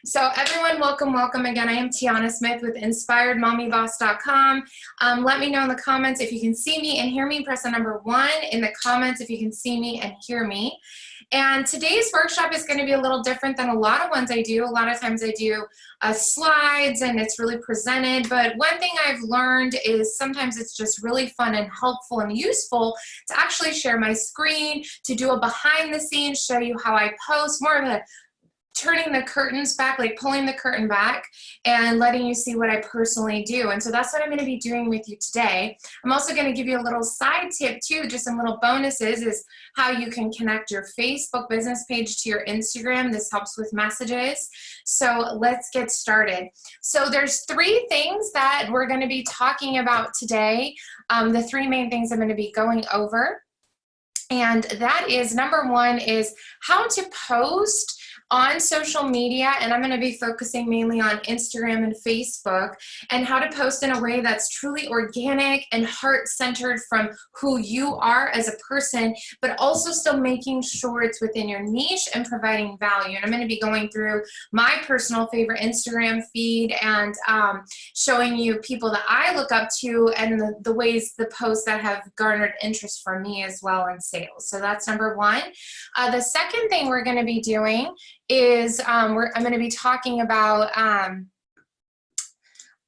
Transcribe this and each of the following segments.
So everyone, welcome again. I am Tiana Smith with InspiredMommyBoss.com. Let me know in the comments if you can see me and hear me. Press the number 1 in the comments if you can see me and hear me. And today's workshop is going to be a little different than a lot of ones I do. A lot of times I do slides and it's really presented, but one thing I've learned is sometimes it's just really fun and helpful and useful to actually share my screen, to do a behind the scenes, show you how I post, more of a turning the curtains back, like pulling the curtain back and letting you see what I personally do. And so that's what I'm going to be doing with you today. I'm also going to give you a little side tip too, just some little bonuses, is how you can connect your Facebook business page to your Instagram. This helps with messages. So let's get started. So there's 3 things that we're going to be talking about today. The 3 main things I'm going to be going over. And that is, number 1 is how to post on social media, and I'm going to be focusing mainly on Instagram and Facebook, and how to post in a way that's truly organic and heart-centered from who you are as a person, but also still making sure it's within your niche and providing value. And I'm going to be going through my personal favorite Instagram feed and showing you people that I look up to and the ways the posts that have garnered interest for me as well in sales. So that's number 1. The second thing we're going to be doing is I'm going to be talking about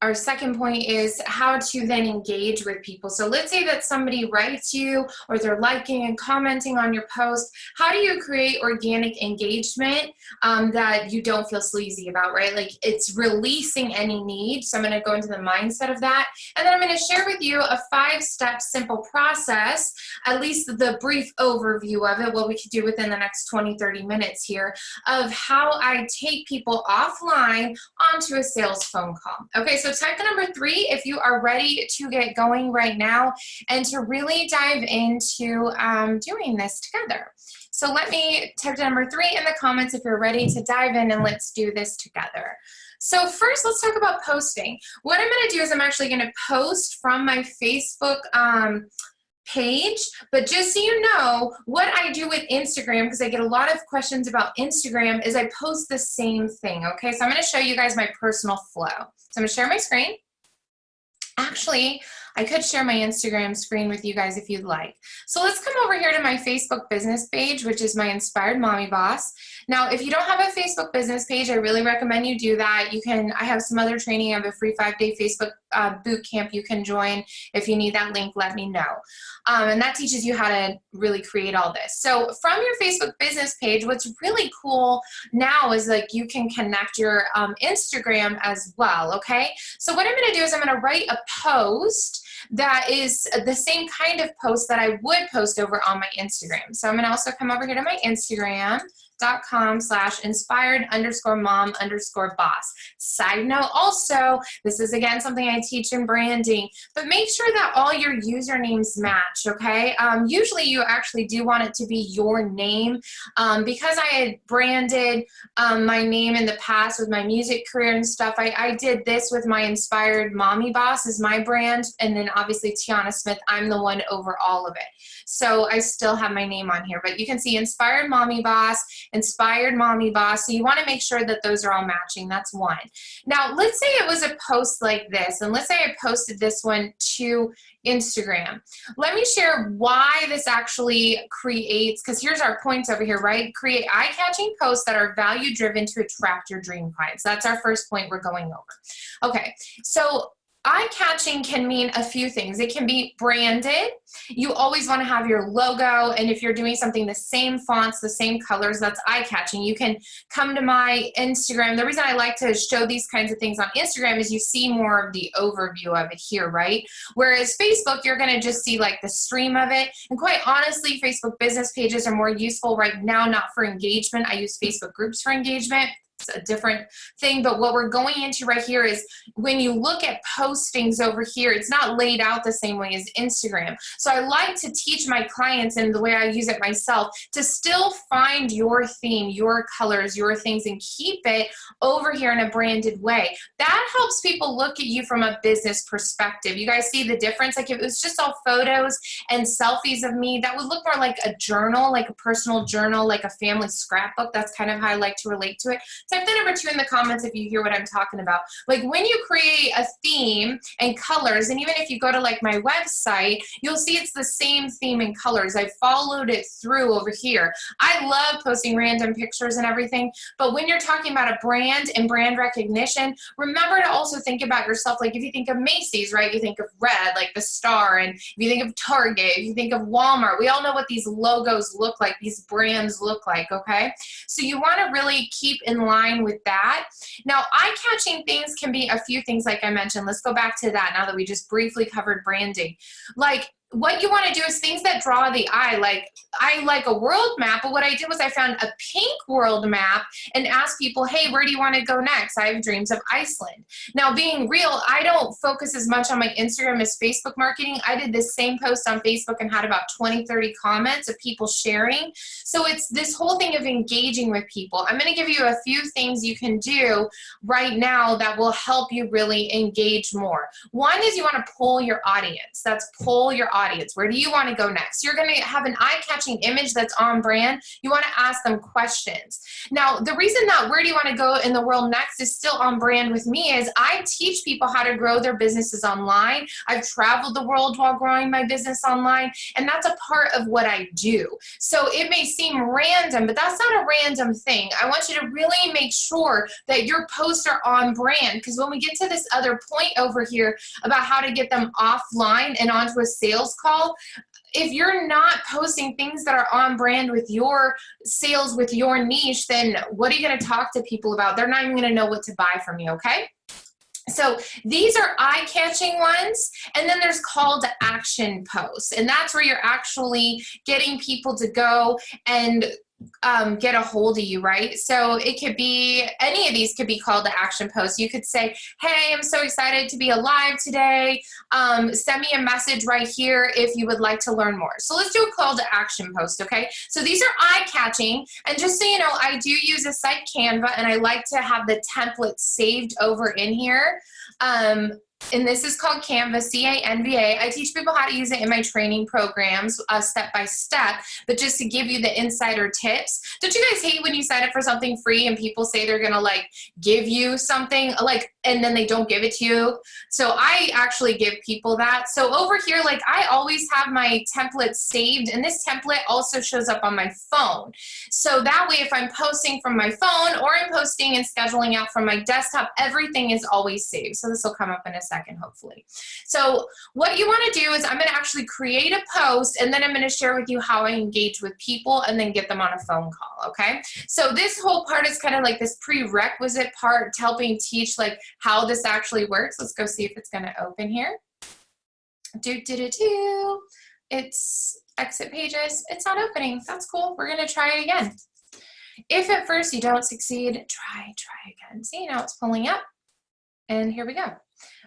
our second point is how to then engage with people. So let's say that somebody writes you or they're liking and commenting on your post. How do you create organic engagement that you don't feel sleazy about, right? Like it's releasing any need. So I'm going to go into the mindset of that. And then I'm going to share with you a 5-step simple process, at least the brief overview of it, what we could do within the next 20-30 minutes here, of how I take people offline onto a sales phone call. Okay, so type the number 3 if you are ready to get going right now and to really dive into doing this together. So let me type the number 3 in the comments if you're ready to dive in, and let's do this together. So first, let's talk about posting. What I'm going to do is I'm actually going to post from my Facebook page, but just so you know, what I do with Instagram, because I get a lot of questions about Instagram, is I post the same thing, okay? So I'm going to show you guys my personal flow. So I'm going to share my screen. Actually, I could share my Instagram screen with you guys if you'd like. So let's come over here to my Facebook business page, which is my Inspired Mommy Boss. Now, if you don't have a Facebook business page, I really recommend you do that. I have some other training. I have a free 5-day Facebook boot camp you can join. If you need that link, let me know. And that teaches you how to really create all this. So from your Facebook business page, what's really cool now is like you can connect your Instagram as well, okay? So what I'm gonna do is I'm gonna write a post that is the same kind of post that I would post over on my Instagram. So I'm gonna also come over here to my Instagram.com/inspired_mom_boss. Side note also, this is again something I teach in branding, but make sure that all your usernames match, okay? Usually you actually do want it to be your name. Because I had branded my name in the past with my music career and stuff, I did this with my Inspired Mommy Boss as my brand, and then obviously Tiana Smith, I'm the one over all of it. So I still have my name on here, but you can see Inspired Mommy Boss, Inspired Mommy Boss. So you want to make sure that those are all matching. That's 1. Now, let's say it was a post like this, and let's say I posted this one to Instagram. Let me share why this actually creates, because here's our points over here, right? Create eye-catching posts that are value-driven to attract your dream clients. That's our first point we're going over. Okay, so eye-catching can mean a few things. It can be branded. You always want to have your logo, and if you're doing something the same fonts, the same colors, that's eye-catching. You can come to my Instagram. The reason I like to show these kinds of things on Instagram is you see more of the overview of it here, right? Whereas Facebook, you're going to just see like the stream of it. And quite honestly, Facebook business pages are more useful right now, not for engagement. I use Facebook groups for engagement. It's a different thing, but what we're going into right here is when you look at postings over here, it's not laid out the same way as Instagram. So I like to teach my clients, and the way I use it myself, to still find your theme, your colors, your things, and keep it over here in a branded way. That helps people look at you from a business perspective. You guys see the difference? Like if it was just all photos and selfies of me, that would look more like a journal, like a personal journal, like a family scrapbook. That's kind of how I like to relate to it. It's Type the number 2 in the comments if you hear what I'm talking about. Like when you create a theme and colors, and even if you go to like my website, you'll see it's the same theme and colors. I followed it through over here. I love posting random pictures and everything, but when you're talking about a brand and brand recognition, remember to also think about yourself. Like if you think of Macy's, right, you think of red, like the star, and if you think of Target, if you think of Walmart, we all know what these logos look like, these brands look like, okay? So you want to really keep in line with that. Now, eye-catching things can be a few things like I mentioned. Let's go back to that now that we just briefly covered branding. Like, what you want to do is things that draw the eye. Like, I like a world map, but what I did was I found a pink world map and asked people, hey, where do you want to go next? I have dreams of Iceland. Now, being real, I don't focus as much on my Instagram as Facebook marketing. I did this same post on Facebook and had about 20, 30 comments of people sharing. So it's this whole thing of engaging with people. I'm going to give you a few things you can do right now that will help you really engage more. One is you want to pull your audience. That's pull your audience. Where do you want to go next? You're going to have an eye-catching image that's on brand. You want to ask them questions. Now, the reason that where do you want to go in the world next is still on brand with me is I teach people how to grow their businesses online. I've traveled the world while growing my business online, and that's a part of what I do. So it may seem random, but that's not a random thing. I want you to really make sure that your posts are on brand, because when we get to this other point over here about how to get them offline and onto a sales call, if you're not posting things that are on brand with your sales, with your niche, then what are you going to talk to people about? They're not even going to know what to buy from you, okay? So these are eye-catching ones, and then there's call to action posts, and that's where you're actually getting people to go and get a hold of you, right? So it could be, any of these could be call to action posts. You could say, hey, I'm so excited to be alive today. Send me a message right here if you would like to learn more. So let's do a call to action post, okay? So these are eye-catching, and just so you know, I do use a site Canva, and I like to have the template saved over in here. And this is called Canva, C-A-N-V-A. I teach people how to use it in my training programs step by step, but just to give you the insider tips. Don't you guys hate when you sign up for something free and people say they're gonna like give you something like, and then they don't give it to you? So I actually give people that. So over here, like I always have my template saved, and this template also shows up on my phone. So that way, if I'm posting from my phone or I'm posting and scheduling out from my desktop, everything is always saved. So this will come up in a second, hopefully. So what you want to do is I'm going to actually create a post, and then I'm going to share with you how I engage with people and then get them on a phone call, okay? So this whole part is kind of like this prerequisite part to helping teach like how this actually works. Let's go see if it's going to open here. It's exit pages. It's not opening. That's cool. We're going to try it again. If at first you don't succeed, try again. See, now it's pulling up. And here we go.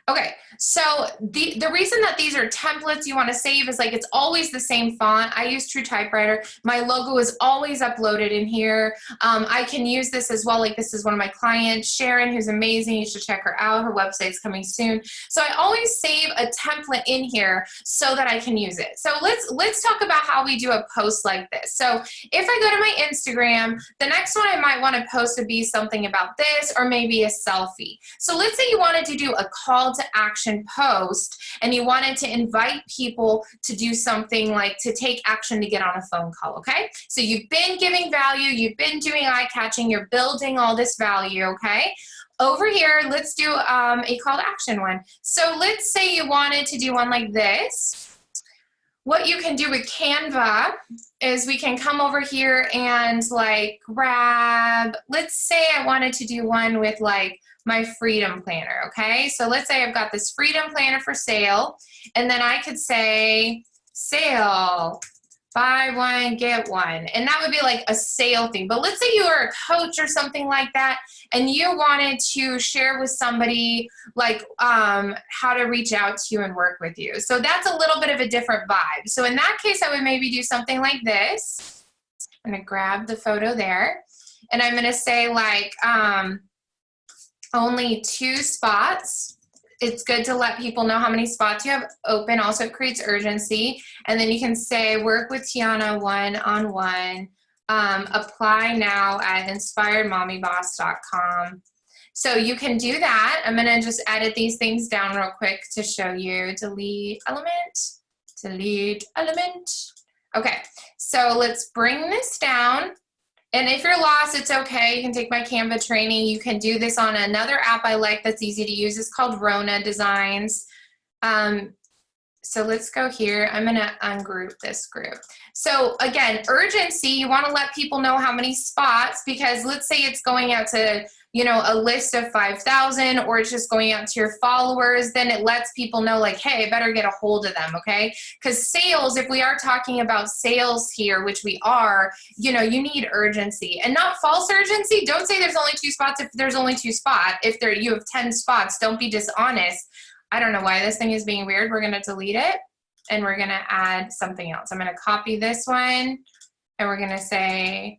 Okay, so the reason that these are templates you want to save is like it's always the same font. I use True Typewriter. My logo is always uploaded in here. I can use this as well. Like this is one of my clients, Sharon, who's amazing. You should check her out. Her website's coming soon. So I always save a template in here so that I can use it. So let's talk about how we do a post like this. So if I go to my Instagram, the next one I might want to post would be something about this, or maybe a selfie. So let's say you wanted to do a call to action post and you wanted to invite people to do something like to take action to get on a phone call, okay? So you've been giving value, you've been doing eye-catching, you're building all this value, okay? Over here, let's do a call to action one. So let's say you wanted to do one like this. What you can do with Canva is we can come over here and like grab, let's say I wanted to do one with like my freedom planner, okay? So let's say I've got this freedom planner for sale, and then I could say sale, buy one, get one. And that would be like a sale thing. But let's say you are a coach or something like that, and you wanted to share with somebody like how to reach out to you and work with you. So that's a little bit of a different vibe. So in that case, I would maybe do something like this. I'm gonna grab the photo there, and I'm gonna say like, only 2 spots. It's good to let people know how many spots you have open. Also, it creates urgency. And then you can say, work with Tiana one-on-one apply now at inspiredmommyboss.com. So you can do that. I'm gonna just edit these things down real quick to show you. Delete element, delete element. Okay, so let's bring this down. And if you're lost, it's okay. You can take my Canva training. You can do this on another app I like that's easy to use. It's called Rona Designs. So let's go here. I'm gonna ungroup this group. So again, urgency, you wanna let people know how many spots, because let's say it's going out to, you know, a list of 5,000, or it's just going out to your followers, then it lets people know like, hey, I better get a hold of them, okay? Because sales, if we are talking about sales here, which we are, you know, you need urgency and not false urgency. Don't say there's only 2 spots if there's only 2 spots. If you have 10 spots, don't be dishonest. I don't know why this thing is being weird. We're gonna delete it and we're gonna add something else. I'm gonna copy this one and we're gonna say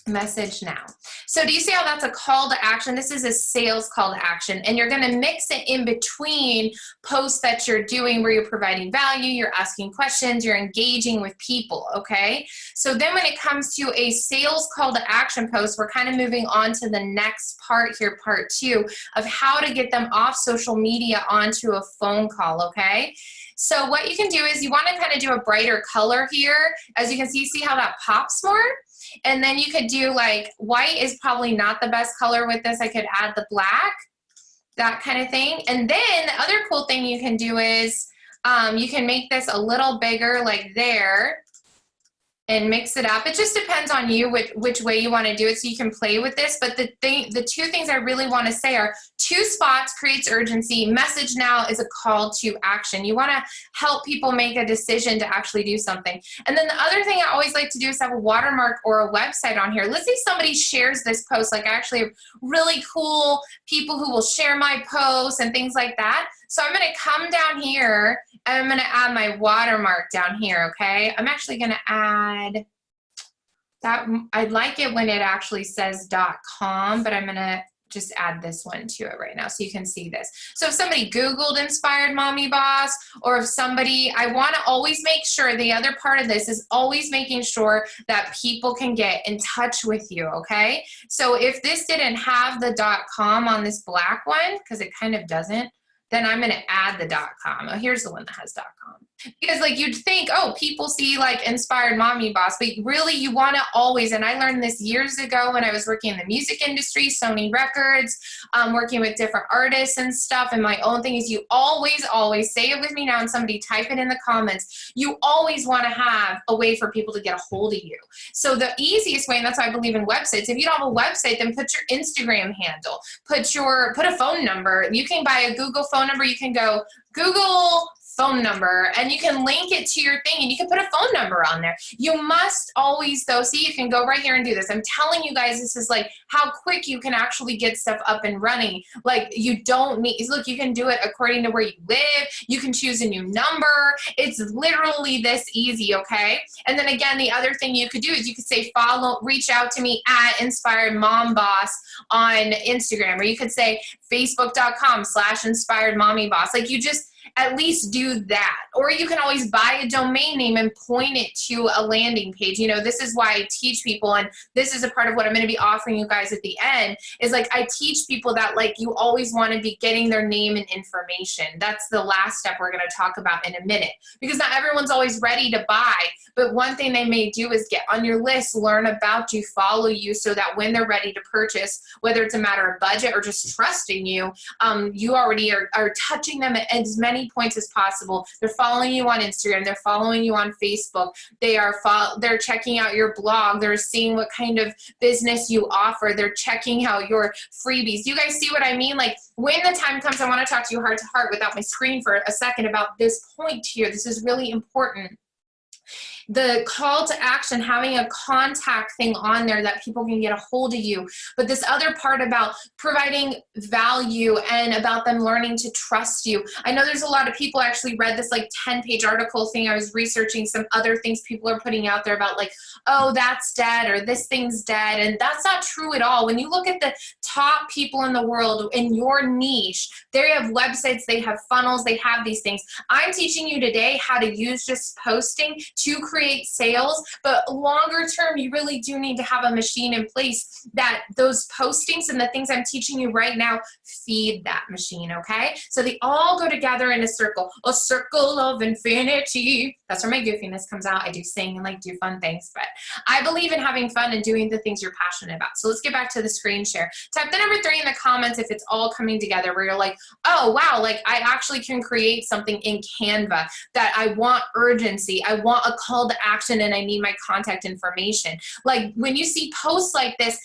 message now. So do you see how that's a call to action? This is a sales call to action, and you're gonna mix it in between posts that you're doing where you're providing value, you're asking questions, you're engaging with people, okay? So then when it comes to a sales call to action post, we're kind of moving on to the next part here, part 2, of how to get them off social media onto a phone call, okay? So what you can do is you want to kind of do a brighter color here. As you can see how that pops more? And then you could do like, white is probably not the best color with this. I could add the black, that kind of thing. And then the other cool thing you can do is you can make this a little bigger like there and mix it up. It just depends on you which way you want to do it, so you can play with this. But the 2 things I really want to say are 2 spots creates urgency. Message now is a call to action. You want to help people make a decision to actually do something. And then the other thing I always like to do is have a watermark or a website on here. Let's say somebody shares this post. Like I actually have really cool people who will share my posts and things like that. So I'm going to come down here and I'm going to add my watermark down here, okay? I'm actually going to add that. I like it when it actually says .com, but I'm going to just add this one to it right now so you can see this. So if somebody Googled Inspired Mommy Boss, or if somebody, I want to always make sure, the other part of this is always making sure that people can get in touch with you, okay? So if this didn't have the .com on this black one, because it kind of doesn't, then I'm going to add the .com. Oh, here's the one that has .com. Because like you'd think, oh, people see like Inspired Mommy Boss, but really you want to always, and I learned this years ago when I was working in the music industry, Sony Records, working with different artists and stuff, and my own thing is you always, say it with me now and somebody type it in the comments, you always want to have a way for people to get a hold of you. So the easiest way, and that's why I believe in websites, if you don't have a website, then put your Instagram handle, put a phone number. You can buy a Google phone number, you can go Google phone number and you can link it to your thing and you can put a phone number on there. You must always though, see, you can go right here and do this. I'm telling you guys, this is like how quick you can actually get stuff up and running. Like you don't need, look, you can do it according to where you live. You can choose a new number. It's literally this easy, okay? And then again, the other thing you could do is you could say reach out to me at Inspired Mom Boss on Instagram, or you could say facebook.com/Inspired Mommy Boss. Like you just, at least do that. Or you can always buy a domain name and point it to a landing page. You know, this is why I teach people, and this is a part of what I'm going to be offering you guys at the end, is like I teach people that like you always want to be getting their name and information. That's the last step we're going to talk about in a minute, because not everyone's always ready to buy, but one thing they may do is get on your list, learn about you, follow you, so that when they're ready to purchase, whether it's a matter of budget or just trusting you, you already are touching them at as many points as possible. They're following you on Instagram, they're following you on Facebook, they're checking out your blog, they're seeing what kind of business you offer, they're checking out your freebies. Do you guys see what I mean? Like when the time comes, I want to talk to you heart to heart without my screen for a second about this point here. This is really important. The call to action, having a contact thing on there that people can get a hold of you. But this other part about providing value and about them learning to trust you. I know there's a lot of people actually read this like 10-page article thing. I was researching some other things people are putting out there about like, oh, that's dead or this thing's dead. And that's not true at all. When you look at the top people in the world in your niche, they have websites, they have funnels, they have these things. I'm teaching you today how to use just posting to create create sales, but longer term, you really do need to have a machine in place that those postings and the things I'm teaching you right now feed that machine, okay? So they all go together in a circle of infinity. That's where my goofiness comes out. I do sing and like do fun things, but I believe in having fun and doing the things you're passionate about. So let's get back to the screen share. Type the number 3 in the comments if it's all coming together where you're like, oh wow, like I actually can create something in Canva that I want urgency, I want a call to action, and I need my contact information. Like when you see posts like this,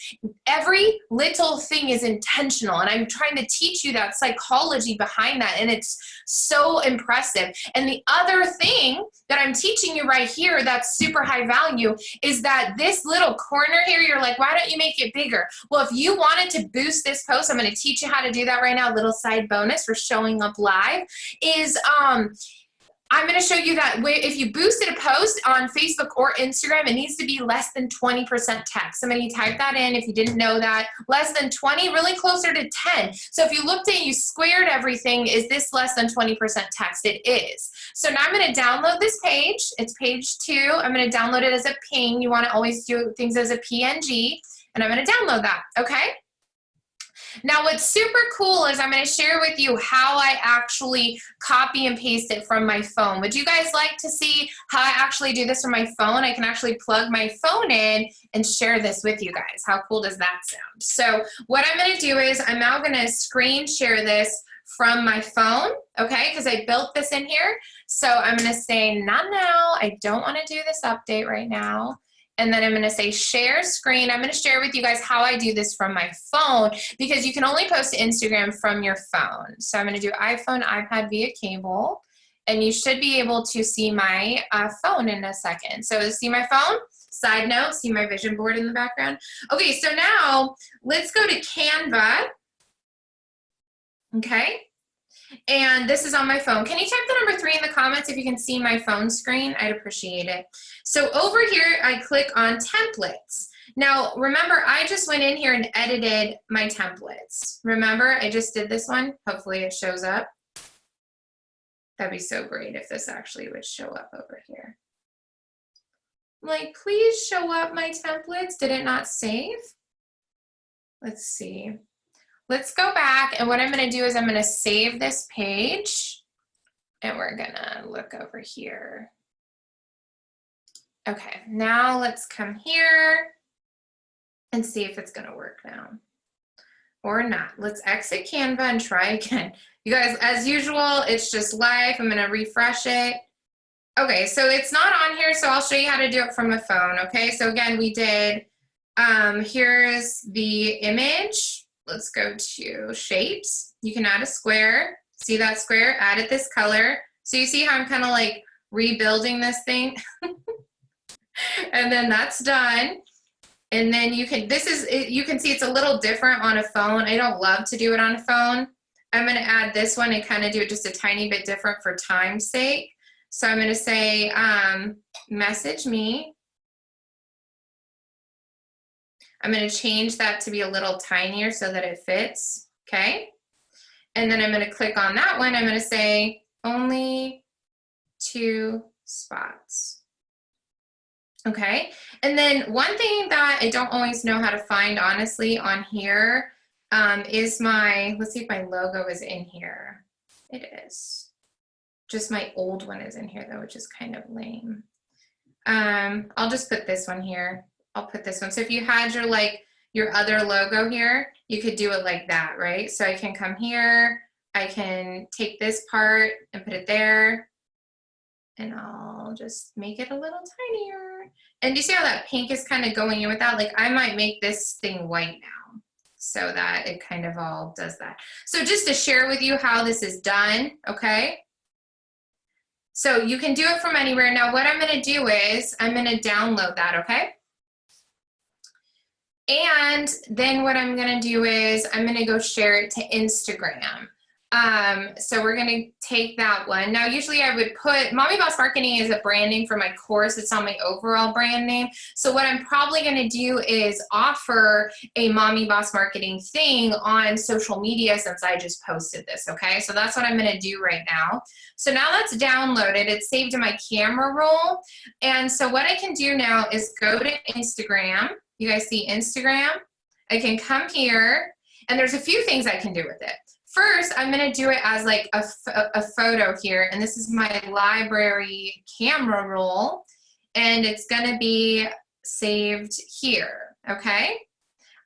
every little thing is intentional, and I'm trying to teach you that psychology behind that, and it's so impressive. And the other thing that I'm teaching you right here that's super high value is that this little corner here, you're like, why don't you make it bigger? Well, if you wanted to boost this post, I'm going to teach you how to do that right now. A little side bonus for showing up live is I'm going to show you that if you boosted a post on Facebook or Instagram, it needs to be less than 20% text. Somebody type that in if you didn't know that. Less than 20, really closer to 10. So if you looked at it, you squared everything, is this less than 20% text? It is. So now I'm going to download this page. It's page 2. I'm going to download it as a ping. You want to always do things as a PNG. And I'm going to download that, okay? Now what's super cool is I'm going to share with you how I actually copy and paste it from my phone. Would you guys like to see how I actually do this from my phone? I can actually plug my phone in and share this with you guys. How cool does that sound? So what I'm going to do is I'm now going to screen share this from my phone, okay, because I built this in here. So I'm going to say, not now. I don't want to do this update right now. And then I'm going to say share screen. I'm going to share with you guys how I do this from my phone because you can only post to Instagram from your phone. So I'm going to do iPhone, iPad via cable. And you should be able to see my phone in a second. So see my phone? Side note, see my vision board in the background? Okay, so now let's go to Canva. Okay. And this is on my phone. Can you type the number 3 in the comments if you can see my phone screen? I'd appreciate it. So over here, I click on templates. Now, remember, I just went in here and edited my templates. Remember, I just did this one. Hopefully it shows up. That'd be so great if this actually would show up over here. Like, please show up my templates. Did it not save? Let's see. Let's go back, and what I'm going to do is I'm going to save this page, and we're going to look over here. Okay, now let's come here and see if it's going to work now or not. Let's exit Canva and try again. You guys, as usual, it's just live. I'm going to refresh it. Okay, so it's not on here, so I'll show you how to do it from a phone, okay? So again, we did, here's the image. Let's go to shapes. You can add a square. See that square? Add it this color. So you see how I'm kind of like rebuilding this thing? And then that's done. And then you can, you can see it's a little different on a phone. I don't love to do it on a phone. I'm going to add this one and kind of do it just a tiny bit different for time's sake. So I'm going to say, message me. I'm going to change that to be a little tinier so that it fits, okay? And then I'm going to click on that one. I'm going to say only 2 spots, okay? And then one thing that I don't always know how to find, honestly, on here is my, let's see if my logo is in here. It is. Just my old one is in here, though, which is kind of lame. I'll just put this one here. I'll put this one. So if you had your other logo here, you could do it like that, right? So I can come here, I can take this part and put it there, and I'll just make it a little tinier. And you see how that pink is kind of going in with that? Like I might make this thing white now so that it kind of all does that. So just to share with you how this is done, okay? So you can do it from anywhere. Now what I'm gonna do is I'm gonna download that, okay? And then what I'm gonna do is I'm gonna go share it to Instagram. So we're gonna take that one. Now, usually I would put, Mommy Boss Marketing is a branding for my course. It's on my overall brand name. So what I'm probably gonna do is offer a Mommy Boss Marketing thing on social media since I just posted this, okay? So that's what I'm gonna do right now. So now that's downloaded, it's saved in my camera roll. And so what I can do now is go to Instagram. You guys see Instagram? I can come here, and there's a few things I can do with it. First, I'm gonna do it as like a photo here, and this is my library camera roll, and it's gonna be saved here, okay?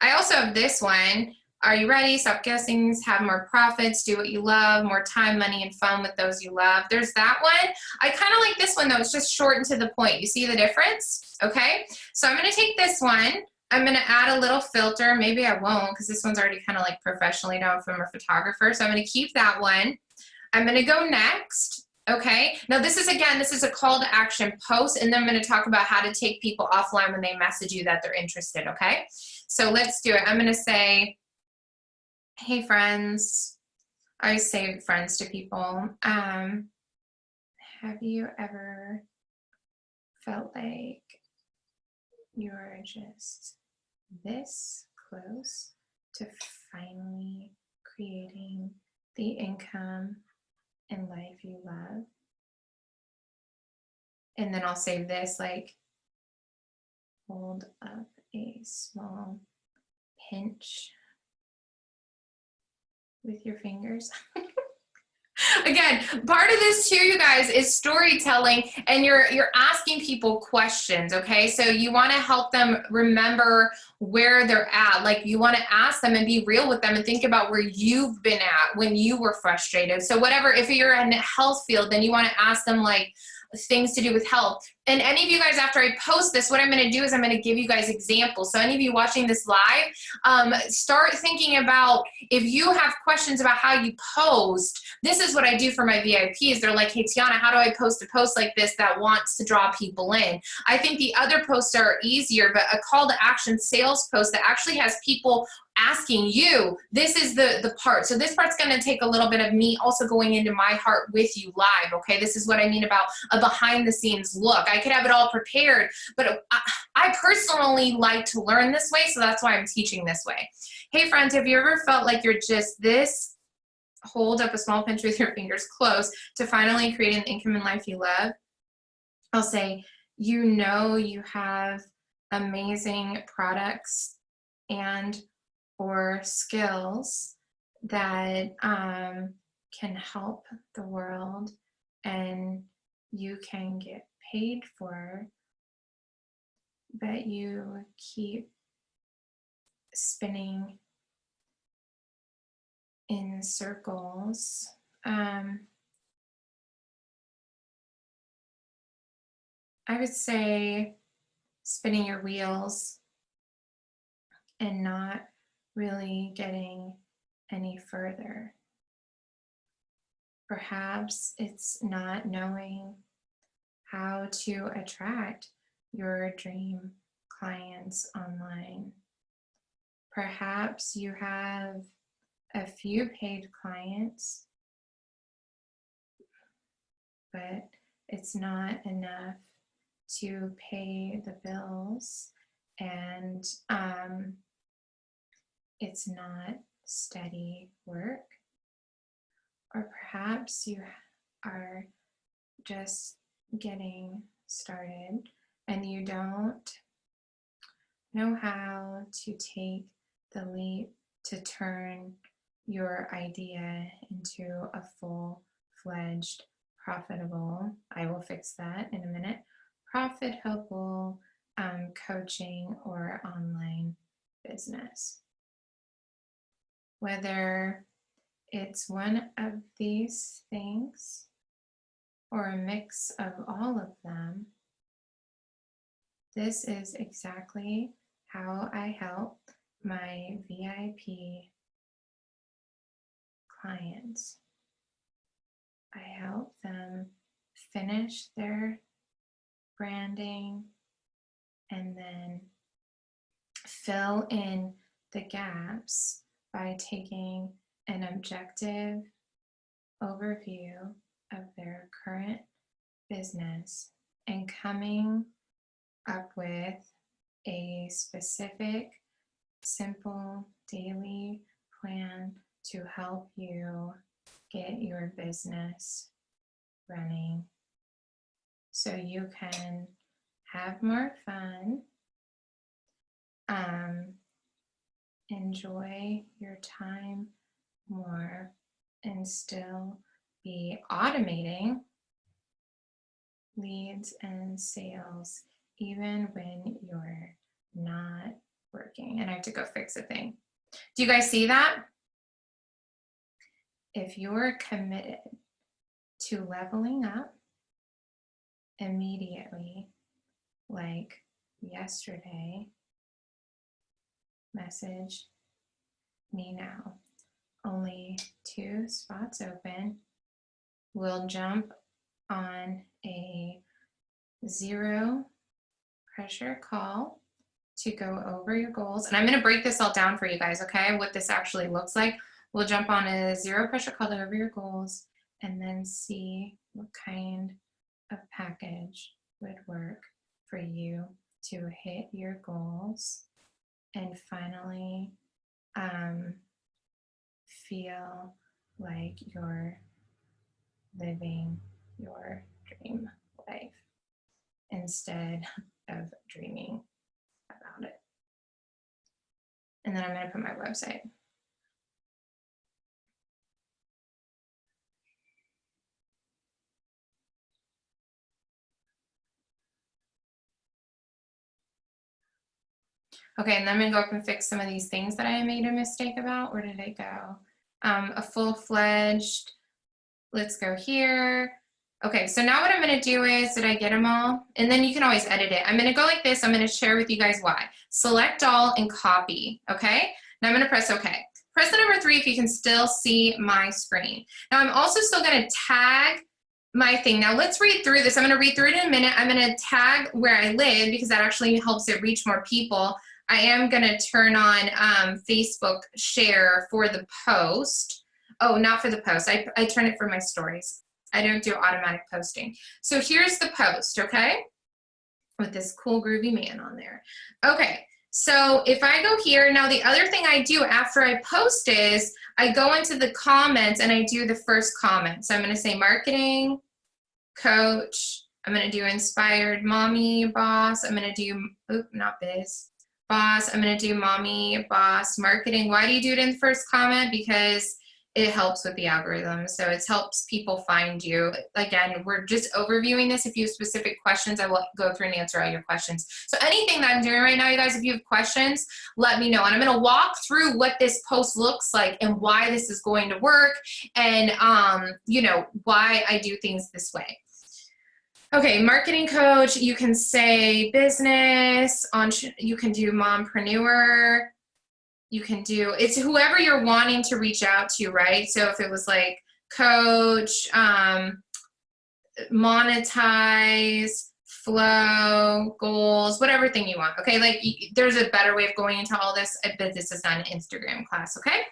I also have this one. Are you ready? Stop guessing, have more profits, do what you love, more time, money, and fun with those you love. There's that one. I kind of like this one though. It's just short and to the point. You see the difference? Okay. So I'm going to take this one. I'm going to add a little filter. Maybe I won't because this one's already kind of like professionally done from a photographer. So I'm going to keep that one. I'm going to go next. Okay. Now this is, again, this is a call to action post, and then I'm going to talk about how to take people offline when they message you that they're interested. Okay. So let's do it. I'm going to say, hey friends. I always say friends to people. Have you ever felt like you're just this close to finally creating the income and life you love? And then I'll say this, like, hold up a small pinch with your fingers. Again, part of this too, you guys, is storytelling, and you're asking people questions, okay? So you want to help them remember where they're at. Like, you want to ask them and be real with them and think about where you've been at when you were frustrated. So whatever, if you're in the health field, then you want to ask them like things to do with health. And any of you guys, after I post this, what I'm going to do is I'm going to give you guys examples. So any of you watching this live, start thinking about, if you have questions about how you post, this is what I do for my VIPs. They're like, hey, Tiana, how do I post a post like this that wants to draw people in? I think the other posts are easier, but a call to action sales post that actually has people asking you, this is the part. So this part's going to take a little bit of me also going into my heart with you live, okay? This is what I mean about a behind the scenes look. I could have it all prepared, but I personally like to learn this way, so that's why I'm teaching this way. Hey friends, have you ever felt like you're just this, hold up a small pinch with your fingers close, to finally create an income and life you love? I'll say, you know, you have amazing products and or skills that can help the world, and you can get paid for, but you keep spinning in circles. I would say spinning your wheels and not really getting any further. Perhaps it's not knowing how to attract your dream clients online. Perhaps you have a few paid clients, but it's not enough to pay the bills, and it's not steady work. Or perhaps you are just getting started and you don't know how to take the leap to turn your idea into a full-fledged, profitable, I will fix that in a minute, profitable coaching or online business. Whether it's one of these things or a mix of all of them, this is exactly how I help my VIP clients. I help them finish their branding and then fill in the gaps by taking an objective overview of their current business and coming up with a specific, simple daily plan to help you get your business running so you can have more fun, enjoy your time more, and still be automating leads and sales even when you're not working. And I have to go fix a thing. Do you guys see that? If you're committed to leveling up immediately, like yesterday, message me now. Only 2 spots open. We'll jump on a 0 pressure call to go over your goals. And I'm going to break this all down for you guys, okay? What this actually looks like. We'll jump on a 0 pressure call to go over your goals and then see what kind of package would work for you to hit your goals and finally feel like you're living your dream life instead of dreaming about it. And then I'm going to put my website. Okay, and then I'm going to go up and fix some of these things that I made a mistake about. Where did it go? A full-fledged, let's go here. Okay, so now what I'm going to do is, did I get them all? And then you can always edit it. I'm going to go like this. I'm going to share with you guys why. Select all and copy, okay? Now I'm going to press OK. Press the number 3 if you can still see my screen. Now I'm also still going to tag my thing. Now let's read through this. I'm going to read through it in a minute. I'm going to tag where I live because that actually helps it reach more people. I am going to turn on Facebook share for the post. Oh, not for the post. I turn it for my stories. I don't do automatic posting. So here's the post, okay? With this cool groovy man on there. Okay, so if I go here, now the other thing I do after I post is I go into the comments and I do the first comment. So I'm going to say marketing, coach. I'm going to do inspired mommy, boss. I'm going to do, not biz, boss. I'm going to do mommy, boss, marketing. Why do you do it in the first comment? Because it helps with the algorithm. So it helps people find you. Again, we're just overviewing this. If you have specific questions, I will go through and answer all your questions. So anything that I'm doing right now, you guys, if you have questions, let me know. And I'm going to walk through what this post looks like and why this is going to work and, you know, why I do things this way. Okay, marketing coach, you can say business, you can do mompreneur, you can do, it's whoever you're wanting to reach out to, right? So if it was like coach, monetize, flow, goals, whatever thing you want, okay? Like there's a better way of going into all this, but this is not an Instagram class, okay?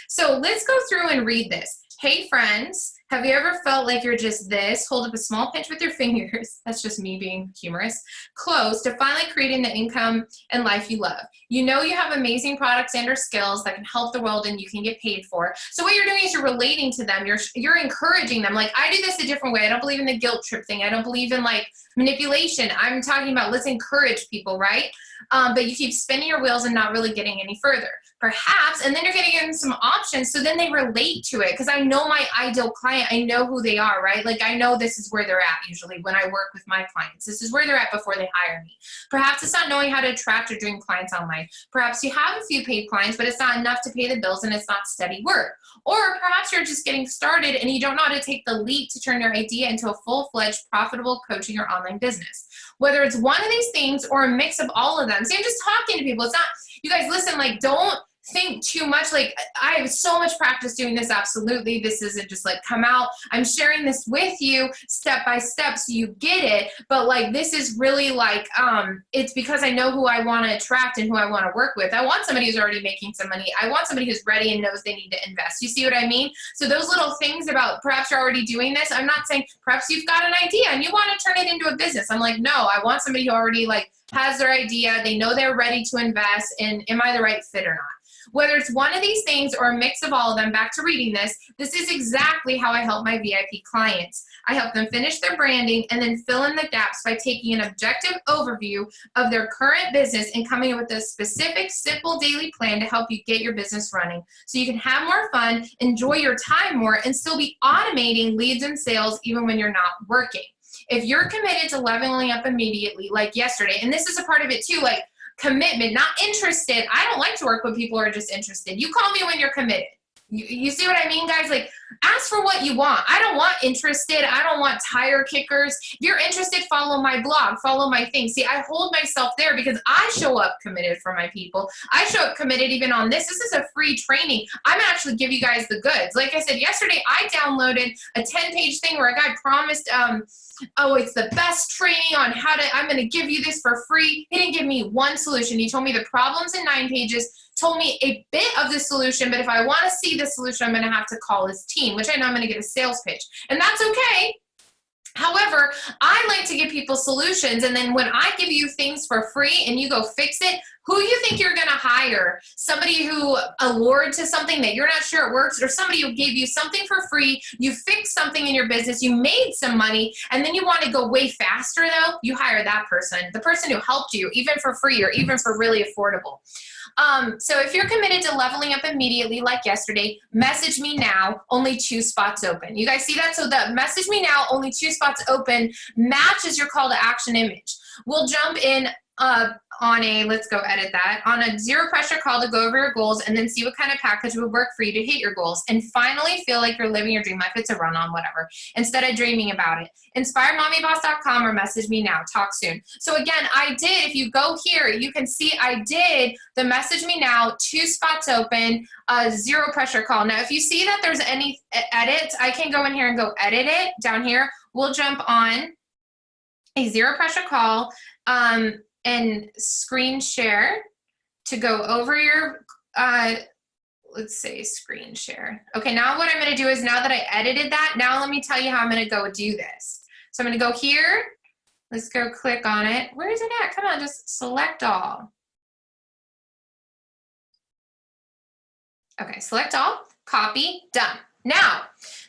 So let's go through and read this. Hey friends, have you ever felt like you're just this? Hold up a small pinch with your fingers. That's just me being humorous. Close to finally creating the income and life you love. You know you have amazing products and or skills that can help the world and you can get paid for. So what you're doing is you're relating to them. You're encouraging them. Like, I do this a different way. I don't believe in the guilt trip thing. I don't believe in like manipulation. I'm talking about let's encourage people, right? But you keep spinning your wheels and not really getting any further. Perhaps, and then you're getting them some options so then they relate to it because I know my ideal client, I know who they are, right? Like I know this is where they're at usually when I work with my clients. This is where they're at before they hire me. Perhaps it's not knowing how to attract or dream clients online. Perhaps you have a few paid clients, but it's not enough to pay the bills and it's not steady work. Or perhaps you're just getting started and you don't know how to take the leap to turn your idea into a full-fledged profitable coaching or online business. Whether it's one of these things or a mix of all of them. See, I'm just talking to people. It's not, you guys listen, like don't think too much. Like, I have so much practice doing this. Absolutely. This isn't just like come out. I'm sharing this with you step by step so you get it. But like, this is really like, it's because I know who I want to attract and who I want to work with. I want somebody who's already making some money. I want somebody who's ready and knows they need to invest. You see what I mean? So those little things about perhaps you're already doing this. I'm not saying perhaps you've got an idea and you want to turn it into a business. I'm like, no, I want somebody who already like has their idea. They know they're ready to invest, and am I the right fit or not? Whether it's one of these things or a mix of all of them, back to reading this, this is exactly how I help my VIP clients. I help them finish their branding and then fill in the gaps by taking an objective overview of their current business and coming up with a specific, simple daily plan to help you get your business running so you can have more fun, enjoy your time more, and still be automating leads and sales even when you're not working. If you're committed to leveling up immediately, like yesterday, and this is a part of it too, like, commitment, not interested. I don't like to work when people are just interested. You call me when you're committed. You see what I mean, guys? Like, ask for what you want. I don't want interested. I don't want tire kickers. If you're interested, follow my blog, follow my thing. See, I hold myself there because I show up committed for my people. I show up committed even on this. This is a free training. I'm actually give you guys the goods. Like I said yesterday, I downloaded a 10-page thing where a guy promised, oh, it's the best training on how to, I'm going to give you this for free. He didn't give me one solution. He told me the problems in 9 pages, told me a bit of the solution, but if I want to see the solution, I'm going to have to call his team, which I know I'm going to get a sales pitch. And that's okay. However, I like to give people solutions, and then when I give you things for free and you go fix it, who do you think you're going to hire? Somebody who allured to something that you're not sure it works, or somebody who gave you something for free, you fixed something in your business, you made some money, and then you want to go way faster though? You hire that person, the person who helped you, even for free or even for really affordable. So if you're committed to leveling up immediately like yesterday, message me now, only 2 spots open. You guys see that? So the message me now, only 2 spots open matches your call to action image. We'll jump in on a, let's go edit that, on a zero pressure call to go over your goals and then see what kind of package would work for you to hit your goals and finally feel like you're living your dream life. It's a run on whatever, instead of dreaming about it. InspiredMommyBoss.com or message me now. Talk soon. So again, I did, if you go here, you can see I did the message me now, 2 spots open, zero pressure call. Now, if you see that there's any edits, I can go in here and go edit it down here. We'll jump on a zero pressure call, and screen share to go over your, let's say screen share. Okay, now what I'm gonna do is, now that I edited that, now let me tell you how I'm gonna go do this. So I'm gonna go here, let's go click on it. Where is it at? Come on, just select all. Okay, select all, copy, done. Now,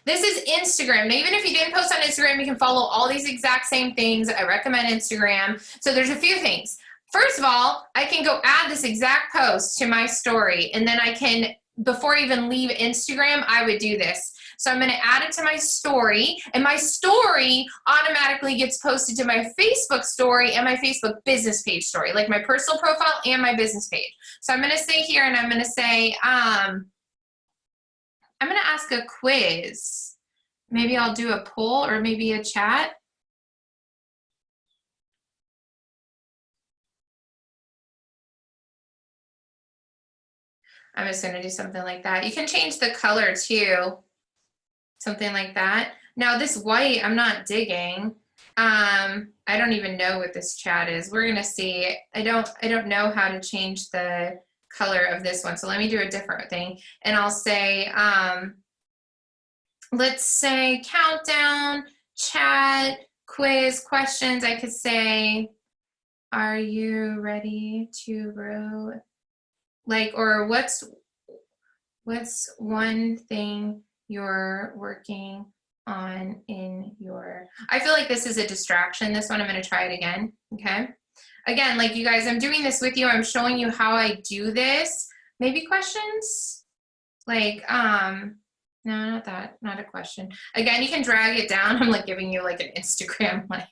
this is Instagram. Now, even if you didn't post on Instagram, you can follow all these exact same things. I recommend Instagram. So there's a few things. First of all, I can go add this exact post to my story, and then I can, before I even leave Instagram, I would do this. So I'm going to add it to my story, and my story automatically gets posted to my Facebook story and my Facebook business page story, like my personal profile and my business page. So I'm going to say here, and I'm going to say, I'm going to ask a quiz. Maybe I'll do a poll or maybe a chat. I'm just going to do something like that. You can change the color too. Something like that. Now this white, I'm not digging. I don't even know what this chat is. We're going to see. I don't know how to change the color of this one. So let me do a different thing. And I'll say, let's say countdown, chat, quiz, questions. I could say, are you ready to grow? Like, or what's one thing you're working on in your, I feel like this is a distraction. This one, I'm going to try it again. Okay. Again, like you guys, I'm doing this with you. I'm showing you how I do this. Maybe questions? Like, no, not that, not a question. Again, you can drag it down. I'm like giving you like an Instagram, like,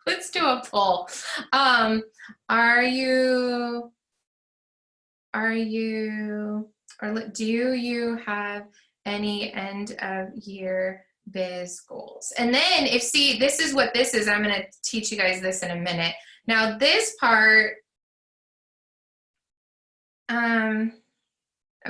let's do a poll. Do you have any end of year biz goals? And then if, see, this is what this is. I'm going to teach you guys this in a minute. Now this part,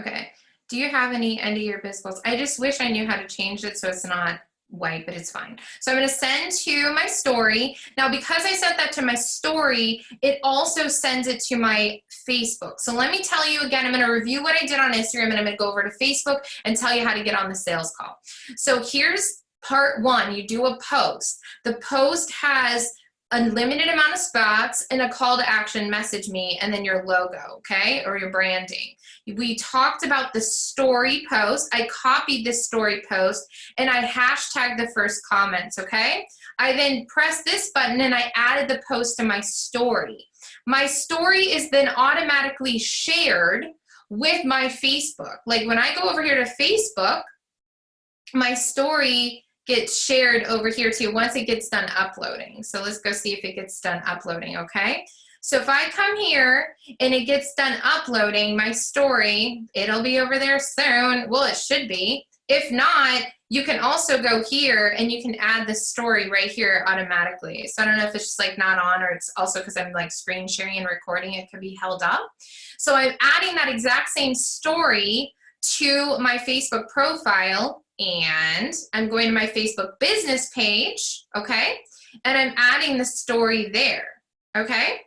Okay. Do you have any end of year biz goals? I just wish I knew how to change it so it's not white, but it's fine. So I'm going to send to my story. Now, because I sent that to my story, it also sends it to my Facebook. So let me tell you again, I'm going to review what I did on Instagram, and I'm going to go over to Facebook and tell you how to get on the sales call. So here's part one. You do a post. The post has a limited amount of spots and a call to action, message me, and then your logo, okay, or your branding. We talked about the story post. I copied this story post and I hashtagged the first comments, okay? I then pressed this button and I added the post to my story. My story is then automatically shared with my Facebook. Like when I go over here to Facebook, my story gets shared over here too once it gets done uploading. So let's go see if it gets done uploading, okay? So if I come here and it gets done uploading my story, it'll be over there soon. Well, it should be. If not, you can also go here and you can add the story right here automatically. So I don't know if it's just like not on, or it's also because I'm like screen sharing and recording, it could be held up. So I'm adding that exact same story to my Facebook profile, and I'm going to my Facebook business page, okay? And I'm adding the story there, okay?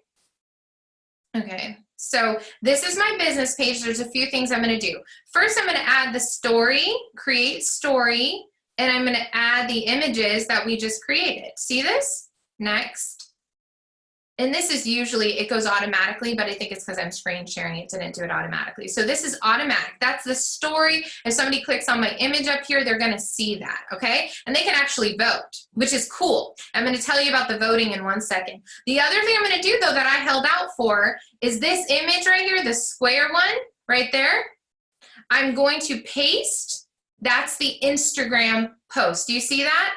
Okay, so this is my business page. There's a few things I'm gonna do. First, I'm gonna add the story, create story, and I'm gonna add the images that we just created. See this? Next. And this is usually, it goes automatically, but I think it's because I'm screen sharing, it didn't do it automatically. So this is automatic. That's the story. If somebody clicks on my image up here, they're gonna see that, okay? And they can actually vote, which is cool. I'm gonna tell you about the voting in 1 second. The other thing I'm gonna do though that I held out for is this image right here, the square one right there. I'm going to paste, that's the Instagram post. Do you see that?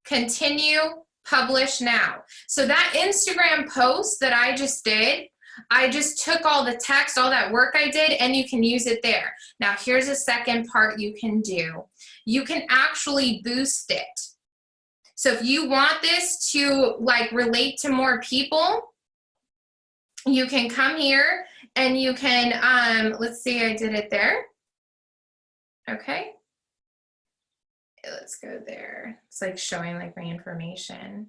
Continue. Publish now. So that Instagram post that I just did, I just took all the text, all that work I did, and you can use it there. Now here's a second part you can do. You can actually boost it. So if you want this to like relate to more people, you can come here and you can, let's see, I did it there. Okay. Let's go there. It's like showing like my information.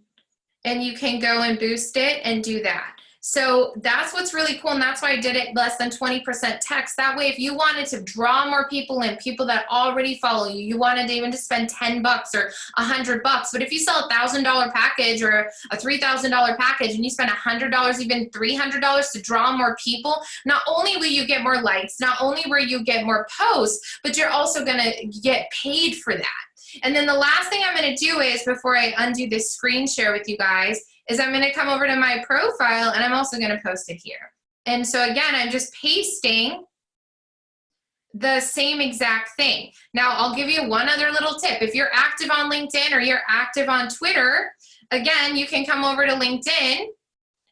And you can go and boost it and do that. So that's what's really cool, and that's why I did it less than 20% text. That way, if you wanted to draw more people in, people that already follow you, you wanted even to spend $10 or $100, but if you sell $1,000 package or a $3,000 package and you spend $100, even $300 to draw more people, not only will you get more likes, not only will you get more posts, but you're also gonna get paid for that. And then the last thing I'm going to do is, before I undo this screen share with you guys, is I'm going to come over to my profile and I'm also going to post it here. And so again, I'm just pasting the same exact thing. Now I'll give you one other little tip. If you're active on LinkedIn or you're active on Twitter, again, you can come over to LinkedIn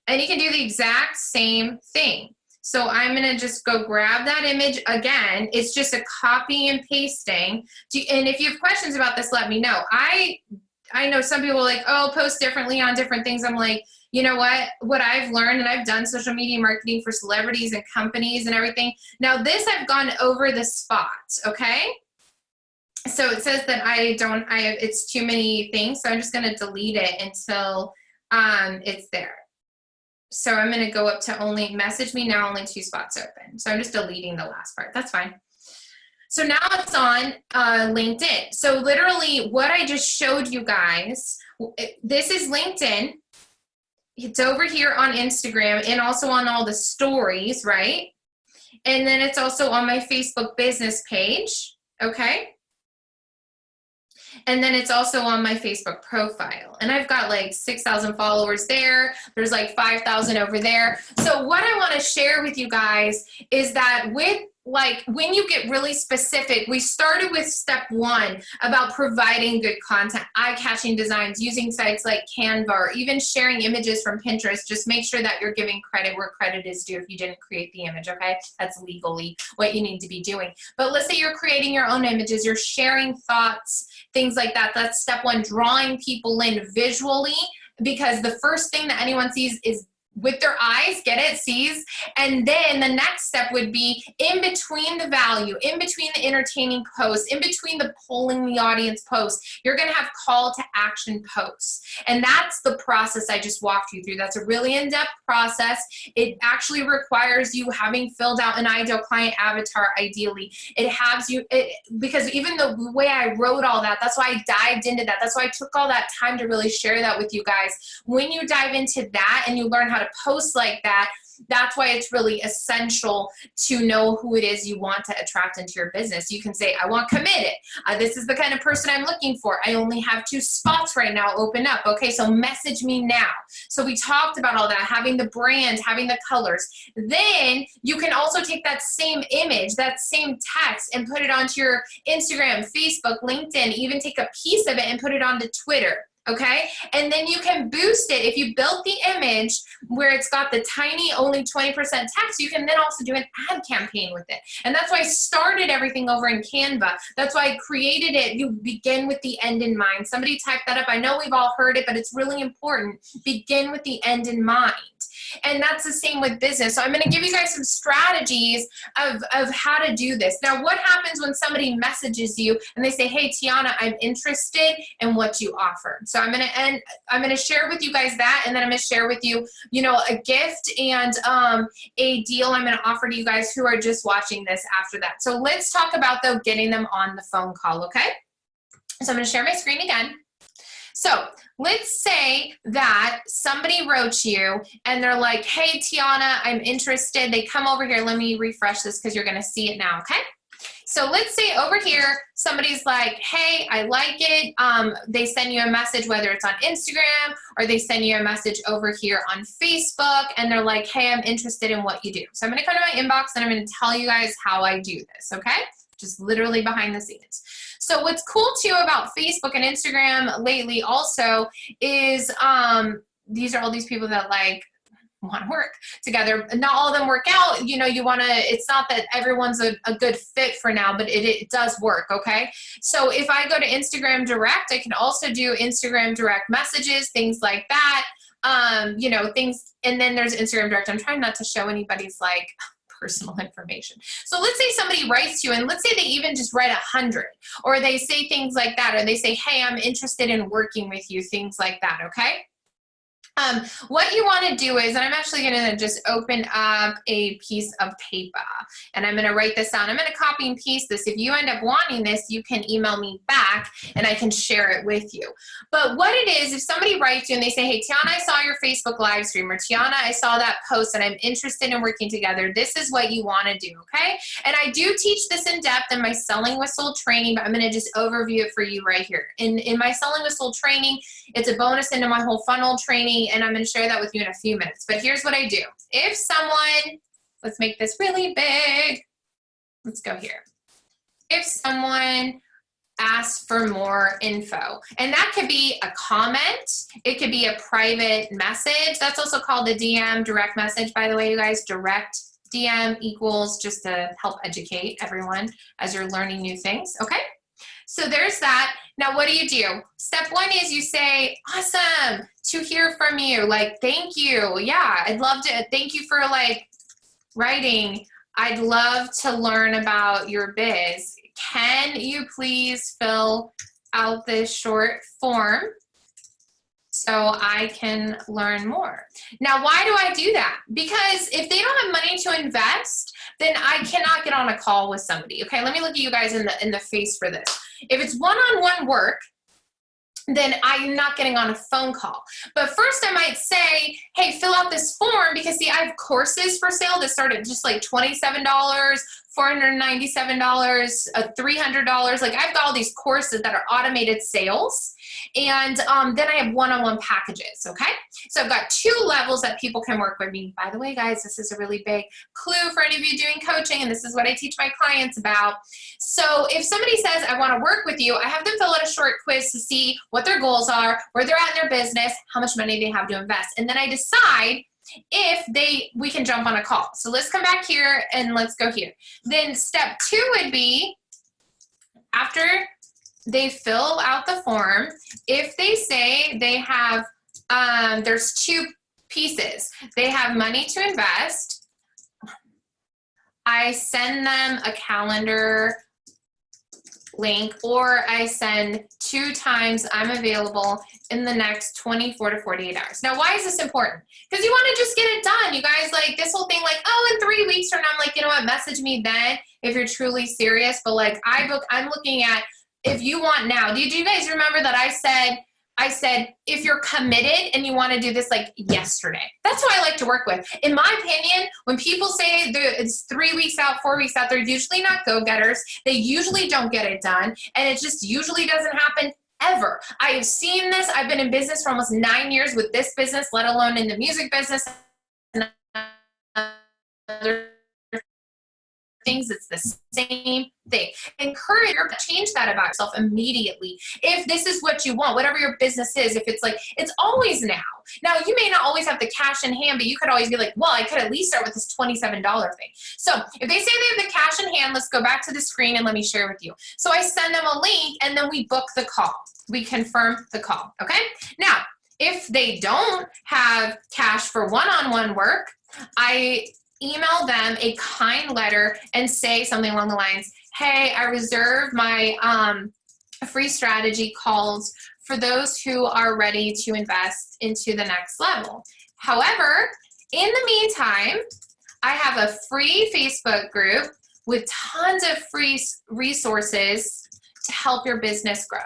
and you can do the exact same thing. So I'm gonna just go grab that image again. It's just a copy and pasting. And if you have questions about this, let me know. I know some people are like, oh, post differently on different things. I'm like, you know what I've learned, and I've done social media marketing for celebrities and companies and everything. Now this, I've gone over the spots, okay? So it says that it's too many things. So I'm just gonna delete it until it's there. So I'm going to go up to only message me now, only 2 spots open. So I'm just deleting the last part. That's fine. So now it's on LinkedIn. So literally what I just showed you guys, this is LinkedIn. It's over here on Instagram and also on all the stories, right? And then it's also on my Facebook business page, okay? And then it's also on my Facebook profile. And I've got like 6,000 followers there. There's like 5,000 over there. So what I want to share with you guys is that when you get really specific, we started with step 1 about providing good content, eye-catching designs, using sites like Canva, or even sharing images from Pinterest. Just make sure that you're giving credit where credit is due if you didn't create the image, okay? That's legally what you need to be doing. But let's say you're creating your own images, you're sharing thoughts, things like that. That's step 1, drawing people in visually, because the first thing that anyone sees is with their eyes, get it, sees. And then the next step would be in between the value, in between the entertaining posts, in between the polling the audience posts, you're gonna have call to action posts. And that's the process I just walked you through. That's a really in-depth process. It actually requires you having filled out an ideal client avatar, ideally. It has you, because even the way I wrote all that, that's why I dived into that. That's why I took all that time to really share that with you guys. When you dive into that and you learn how to post like that, that's why it's really essential to know who it is you want to attract into your business. You can say, I want committed. This is the kind of person I'm looking for. I only have 2 spots right now open up. Okay, so message me now. So we talked about all that, having the brand, having the colors. Then you can also take that same image, that same text, and put it onto your Instagram, Facebook, LinkedIn, even take a piece of it and put it onto Twitter. Okay, and then you can boost it. If you built the image where it's got the tiny, only 20% text, you can then also do an ad campaign with it. And that's why I started everything over in Canva. That's why I created it. You begin with the end in mind. Somebody typed that up. I know we've all heard it, but it's really important. Begin with the end in mind. And that's the same with business. So I'm going to give you guys some strategies of how to do this. Now, what happens when somebody messages you and they say, hey, Tiana, I'm interested in what you offer. So I'm going to share with you guys that, and then I'm going to share with you, a gift and a deal I'm going to offer to you guys who are just watching this after that. So let's talk about, though, getting them on the phone call, okay? So I'm going to share my screen again. So let's say that somebody wrote you and they're like, hey, Tiana, I'm interested. They come over here. Let me refresh this because you're going to see it now, okay? So let's say over here, somebody's like, hey, I like it. They send you a message, whether it's on Instagram or they send you a message over here on Facebook, and they're like, hey, I'm interested in what you do. So I'm going to come to my inbox and I'm going to tell you guys how I do this, okay? Just literally behind the scenes. So what's cool too about Facebook and Instagram lately also is these are all these people that want to work together. Not all of them work out. You want to, it's not that everyone's a good fit for now, but it does work, okay? So if I go to Instagram Direct, I can also do Instagram Direct messages, things like that. Things, and then there's Instagram Direct. I'm trying not to show anybody's personal information. So let's say somebody writes to you, and let's say they even just write 100, or they say things like that, or they say, hey, I'm interested in working with you, things like that, okay? What you want to do is, and I'm actually going to just open up a piece of paper, and I'm going to write this down. I'm going to copy and paste this. If you end up wanting this, you can email me back and I can share it with you. But what it is, if somebody writes you and they say, hey, Tiana, I saw your Facebook live stream, or Tiana, I saw that post and I'm interested in working together, this is what you want to do, okay? And I do teach this in depth in my Selling Whistle training, but I'm going to just overview it for you right here. In my Selling Whistle training, it's a bonus into my whole funnel training, and I'm going to share that with you in a few minutes. But here's what I do. If someone, let's make this really big. Let's go here. If someone asks for more info, and that could be a comment, it could be a private message. That's also called a DM, direct message, by the way, you guys. Direct DM equals, just to help educate everyone as you're learning new things, okay? So there's that. Now, what do? Step 1 is you say, awesome to hear from you. Thank you. Yeah, I'd love to. Thank you for writing. I'd love to learn about your biz. Can you please fill out this short form so I can learn more? Now, why do I do that? Because if they don't have money to invest, then I cannot get on a call with somebody. Okay, let me look at you guys in the face for this. If it's one-on-one work, then I'm not getting on a phone call. But first I might say, hey, fill out this form, because see, I have courses for sale that start at just $27, $497, $300. I've got all these courses that are automated sales. And then I have one-on-one packages, okay? So I've got 2 levels that people can work with me. By the way, guys, this is a really big clue for any of you doing coaching, and this is what I teach my clients about. So if somebody says, I want to work with you, I have them fill out a short quiz to see what their goals are, where they're at in their business, how much money they have to invest. And then I decide if we can jump on a call. So let's come back here and let's go here. Then step 2 would be, after they fill out the form, if they say they have, there's 2 pieces. They have money to invest. I send them a calendar link, or I send 2 times I'm available in the next 24 to 48 hours. Now, why is this important? Because you want to just get it done. You guys, like this whole thing, like, oh, in 3 weeks from now, I'm like, you know what, message me then if you're truly serious. But like I'm looking at if you want now. Do you guys remember that I said, if you're committed and you want to do this like yesterday? That's who I like to work with. In my opinion, when people say it's 3 weeks out, 4 weeks out, they're usually not go-getters. They usually don't get it done. And it just usually doesn't happen ever. I have seen this. I've been in business for almost 9 years with this business, let alone in the music business and other things. It's the same thing. Encourage you to change that about yourself immediately. If this is what you want, whatever your business is, if it's like, it's always now. Now, you may not always have the cash in hand, but you could always be like, well, I could at least start with this $27 thing. So if they say they have the cash in hand, let's go back to the screen and let me share with you. So I send them a link and then we book the call. We confirm the call, okay? Now, if they don't have cash for one-on-one work, I email them a kind letter and say something along the lines, hey, I reserve my free strategy calls for those who are ready to invest into the next level. However, in the meantime, I have a free Facebook group with tons of free resources to help your business grow.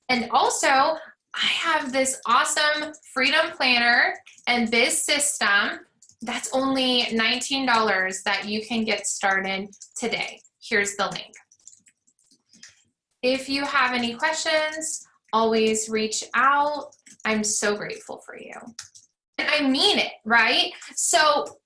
And also, I have this awesome Freedom Planner and Biz System that's only $19 that you can get started today. Here's the link. If you have any questions, always reach out. I'm so grateful for you. And I mean it, right? So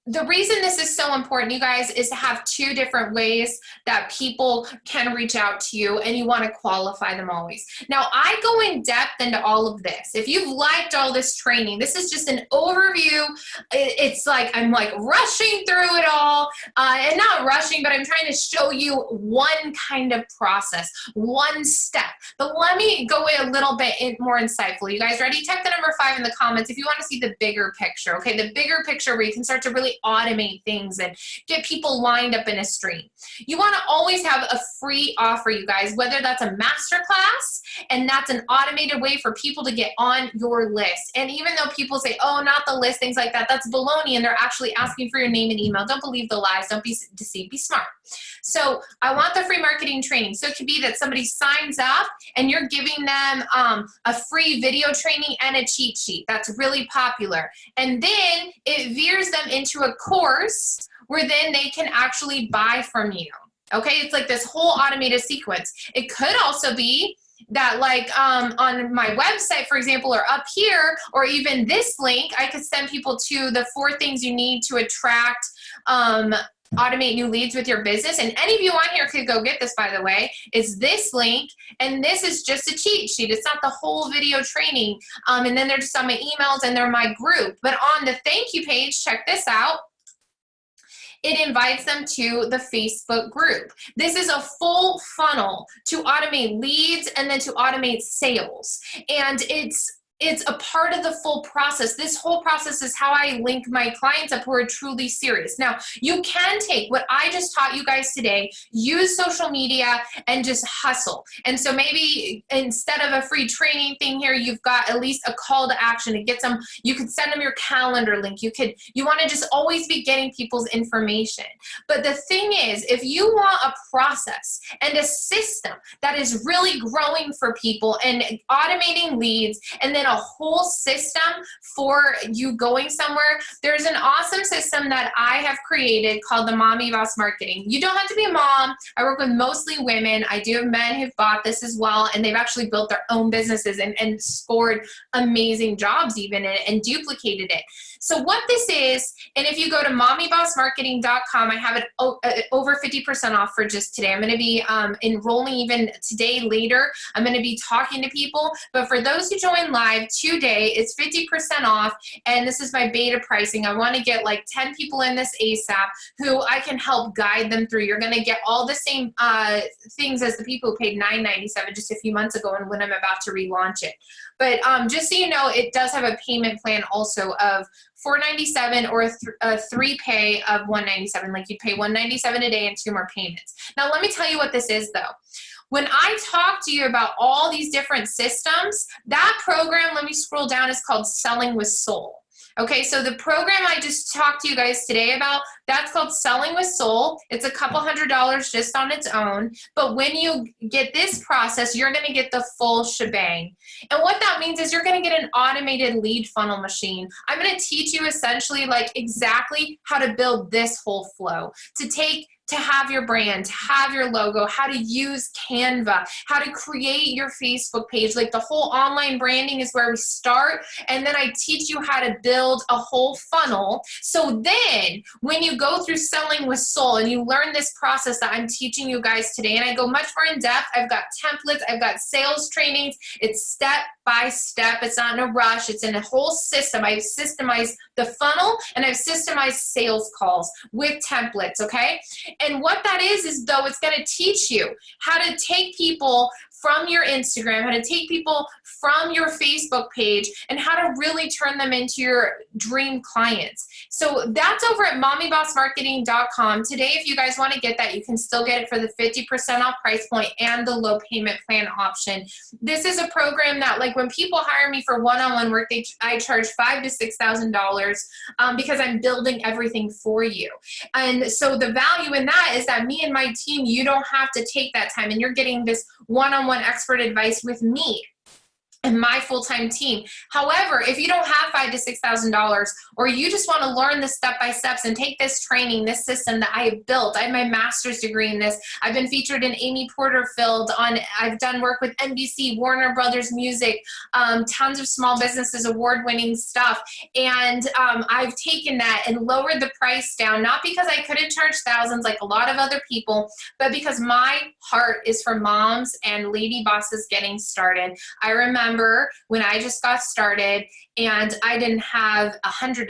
the reason this is so important, you guys, is to have 2 different ways that people can reach out to you, and you want to qualify them always. Now, I go in depth into all of this. If you've liked all this training, this is just an overview. It's like I'm like rushing through it all, and not rushing, but I'm trying to show you one kind of process, one step. But let me go in a little bit more insightful. You guys ready? Type the number 5 in the comments if you want to see the bigger picture, okay? The bigger picture where you can start to really automate things and get people lined up in a stream. You want to always have a free offer, you guys, whether that's a masterclass, and that's an automated way for people to get on your list. And even though people say, oh, not the list, things like that, that's baloney, and they're actually asking for your name and email. Don't believe the lies. Don't be deceived. Be smart. So I want the free marketing training. So it could be that somebody signs up and you're giving them a free video training and a cheat sheet. That's really popular. And then it veers them into a course where then they can actually buy from you. Okay, it's like this whole automated sequence. It could also be that like on my website, for example, or up here, or even this link, I could send people to the 4 things you need to attract, automate new leads with your business. And any of you on here could go get this, by the way. It's this link, and this is just a cheat sheet. It's not the whole video training. And then they're just on my emails and they're my group. But on the thank you page, check this out. It invites them to the Facebook group. This is a full funnel to automate leads and then to automate sales. And it's a part of the full process. This whole process is how I link my clients up who are truly serious. Now, you can take what I just taught you guys today, use social media, and just hustle. And so maybe instead of a free training thing here, you've got at least a call to action to get some. You could send them your calendar link. You want to just always be getting people's information. But the thing is, if you want a process and a system that is really growing for people and automating leads, and then a whole system for you going somewhere, there's an awesome system that I have created called the Mommy Boss Marketing. You don't have to be a mom. I work with mostly women. I do have men who've bought this as well, and they've actually built their own businesses and scored amazing jobs even and duplicated it. So what this is, and if you go to mommybossmarketing.com, I have it over 50% off for just today. I'm going to be enrolling even today later. I'm going to be talking to people. But for those who join live, live today. It's 50% off, and this is my beta pricing. I want to get like 10 people in this ASAP who I can help guide them through. You're going to get all the same things as the people who paid $9.97 just a few months ago and when I'm about to relaunch it. But just so you know, it does have a payment plan also of $4.97 or a 3-pay of $197. Like, you pay $197 a day and 2 more payments. Now, let me tell you what this is, though. When I talk to you about all these different systems, that program, let me scroll down, is called Selling with Soul. Okay, so the program I just talked to you guys today about, that's called Selling with Soul. It's a couple $100 just on its own. But when you get this process, you're going to get the full shebang. And what that means is you're going to get an automated lead funnel machine. I'm going to teach you essentially like exactly how to build this whole flow, to have your brand, to have your logo, how to use Canva, how to create your Facebook page. Like, the whole online branding is where we start, and then I teach you how to build a whole funnel. So then when you go through Selling with Soul and you learn this process that I'm teaching you guys today, and I go much more in depth, I've got templates, I've got sales trainings, it's step by step, it's not in a rush, it's in a whole system. I've systemized the funnel and I've systemized sales calls with templates, okay? And what that is though, it's going to teach you how to take people from your Instagram, how to take people from your Facebook page, and how to really turn them into your dream clients. So that's over at mommybossmarketing.com. Today, if you guys want to get that, you can still get it for the 50% off price point and the low payment plan option. This is a program that, like, when people hire me for one-on-one work, I charge $5,000 to $6,000 because I'm building everything for you. And so the value in that is that me and my team, you don't have to take that time, and you're getting this one-on-one expert advice with me and my full-time team. However, if you don't have $5,000 to $6,000, or you just want to learn the step-by-steps and take this training, this system that I have built, I have my master's degree in this. I've been featured in Amy Porterfield I've done work with NBC, Warner Brothers Music, tons of small businesses, award-winning stuff. And I've taken that and lowered the price down, not because I couldn't charge thousands like a lot of other people, but because my heart is for moms and lady bosses getting started. I remember when I just got started and I didn't have $100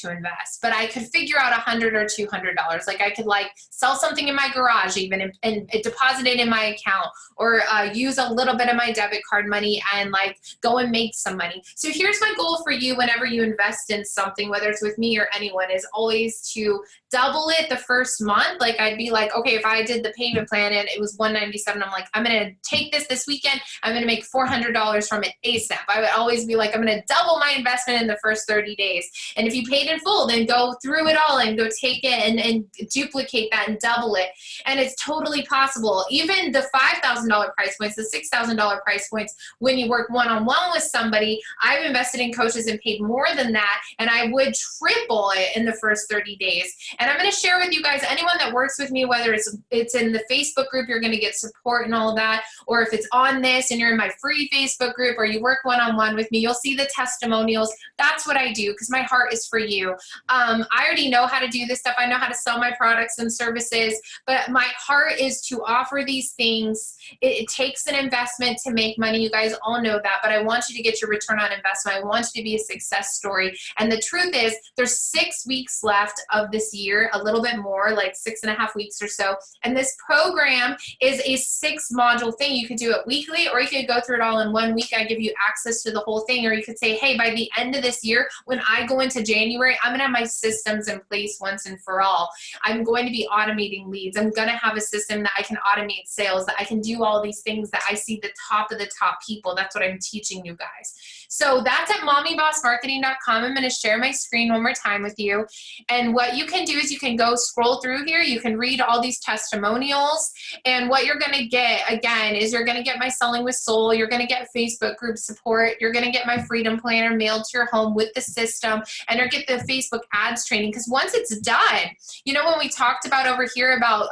to invest, but I could figure out $100 or $200. Like, I could sell something in my garage even and deposit it in my account, or use a little bit of my debit card money and go and make some money. So here's my goal for you whenever you invest in something, whether it's with me or anyone, is always to double it the first month. Like, I'd be like, okay, if I did the payment plan and it was $197, I'm like, I'm going to take this weekend, I'm going to make $400 from it ASAP. I would always be like, I'm going to double my investment in the first 30 days. And if you paid in full, then go through it all and go take it and duplicate that and double it. And it's totally possible. Even the $5,000 price points, the $6,000 price points, when you work one-on-one with somebody, I've invested in coaches and paid more than that, and I would triple it in the first 30 days. And I'm going to share with you guys, anyone that works with me, whether it's in the Facebook group, you're going to get support and all of that, or if it's on this and you're in my free Facebook group, or you work one-on-one with me, you'll see the testimonials. That's what I do, because my heart is for you. I already know how to do this stuff. I know how to sell my products and services, but my heart is to offer these things. It takes an investment to make money. You guys all know that, but I want you to get your return on investment. I want you to be a success story. And the truth is, there's 6 weeks left of this year, a little bit more, like 6.5 weeks or so. And this program is a 6-module thing. You could do it weekly, or you could go through it all in 1 week. I give you access to the whole thing. Or you could say, hey, by the end of this year, when I go into January, I'm going to have my systems in place once and for all. I'm going to be automating leads. I'm going to have a system that I can automate sales, that I can do all these things, that I see the top of the top people. That's what I'm teaching you guys. So that's at mommybossmarketing.com. I'm going to share my screen one more time with you. And what you can do is you can go scroll through here. You can read all these testimonials. And what you're going to get, again, is you're going to get my Selling with Soul. You're going to get Facebook group support. You're going to get my Freedom Planner mailed to your home with the system. And you'll get the Facebook ads training. Because once it's done, you know, when we talked about over here about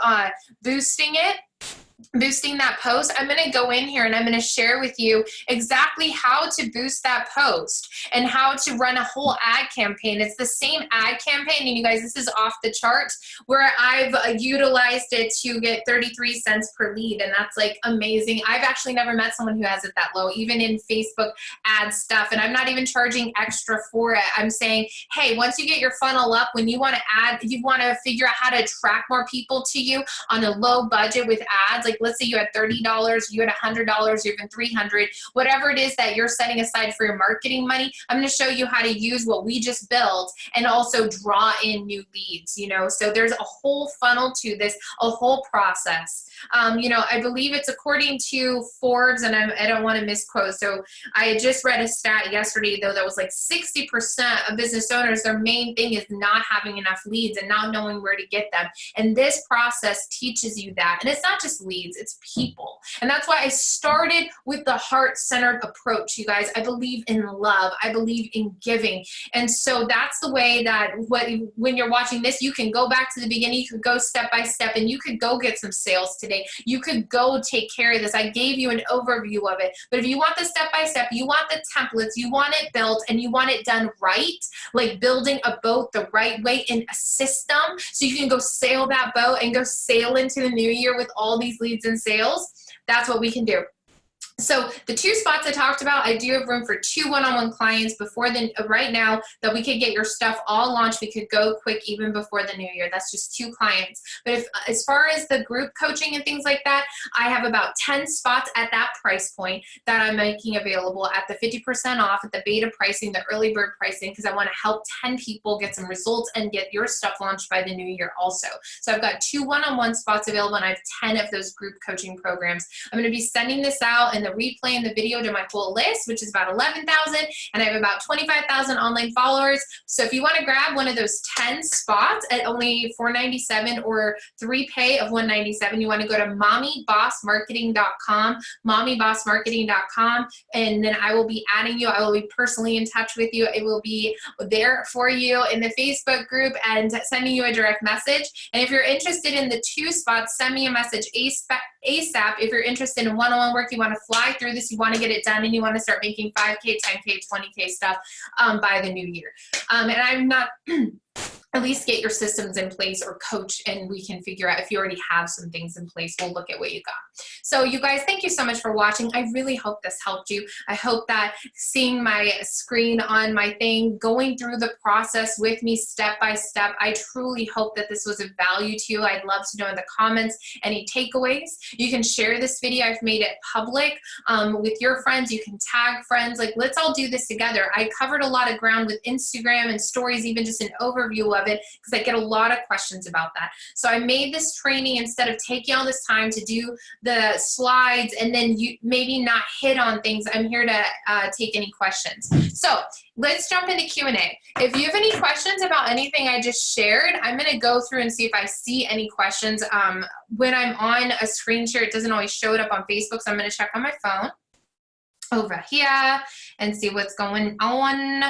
boosting it, boosting that post, I'm going to go in here and I'm going to share with you exactly how to boost that post and how to run a whole ad campaign. It's the same ad campaign, and you guys, this is off the charts, where I've utilized it to get 33 cents per lead, and that's like amazing. I've actually never met someone who has it that low, even in Facebook ad stuff, and I'm not even charging extra for it. I'm saying, hey, once you get your funnel up, when you want to add, you want to figure out how to attract more people to you on a low budget with ads, like let's say you had $30, you had $100, even $300, whatever it is that you're setting aside for your marketing money, I'm going to show you how to use what we just built and also draw in new leads, you know. So there's a whole funnel to this, a whole process. You know, I believe it's according to Forbes, and I don't want to misquote. So I just read a stat yesterday, though, that was like 60% of business owners, their main thing is not having enough leads and not knowing where to get them. And this process teaches you that. And it's not just leads, it's people. And that's why I started with the heart-centered approach, you guys. I believe in love. I believe in giving. And so that's the way that when you're watching this, you can go back to the beginning, you could go step by step, and you could go get some sales today. You could go take care of this. I gave you an overview of it. But if you want the step by step, you want the templates, you want it built, and you want it done right, like building a boat the right way in a system, so you can go sail that boat and go sail into the new year with all these leads and sales, that's what we can do. So the 2 spots I talked about, I do have room for 2 one-on-one clients before right now, that we could get your stuff all launched. We could go quick even before the new year. That's just 2 clients. But as far as the group coaching and things like that, I have about 10 spots at that price point that I'm making available at the 50% off, at the beta pricing, the early bird pricing, because I want to help 10 people get some results and get your stuff launched by the new year also. So I've got 2 one-on-one spots available, and I have 10 of those group coaching programs. I'm going to be sending this out and the replay and the video to my full list, which is about 11,000, and I have about 25,000 online followers. So if you want to grab one of those 10 spots at only $497 or 3 pay of $197, you want to go to mommybossmarketing.com, mommybossmarketing.com, and then I will be adding you. I will be personally in touch with you. It will be there for you in the Facebook group and sending you a direct message. And if you're interested in the 2 spots, send me a message ASAP. If you're interested in one-on-one work, you want to fly through this, you want to get it done, and you want to start making 5K, 10K, 20K stuff by the new year. And I'm not at least get your systems in place or coach, and we can figure out if you already have some things in place. We'll look at what you got. So you guys, thank you so much for watching. I really hope this helped you. I hope that seeing my screen on my thing, going through the process with me step by step, I truly hope that this was of value to you. I'd love to know in the comments any takeaways. You can share this video. I've made it public with your friends. You can tag friends. Like, let's all do this together. I covered a lot of ground with Instagram and stories, even just an overview of it, because I get a lot of questions about that. So I made this training instead of taking all this time to do the slides and then you maybe not hit on things. I'm here to take any questions. So let's jump into Q&A. If you have any questions about anything I just shared, I'm going to go through and see if I see any questions. When I'm on a screen share, it doesn't always show it up on Facebook, so I'm going to check on my phone over here and see what's going on.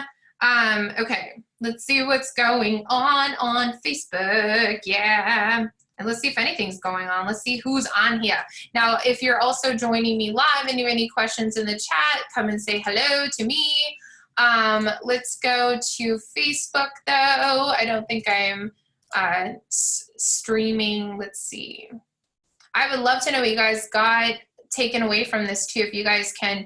Okay, let's see what's going on Facebook. Yeah. And let's see if anything's going on. Let's see who's on here. Now, if you're also joining me live and you have any questions in the chat, come and say hello to me. Let's go to Facebook, though. I don't think I'm streaming. Let's see. I would love to know what you guys got taken away from this, too. If you guys can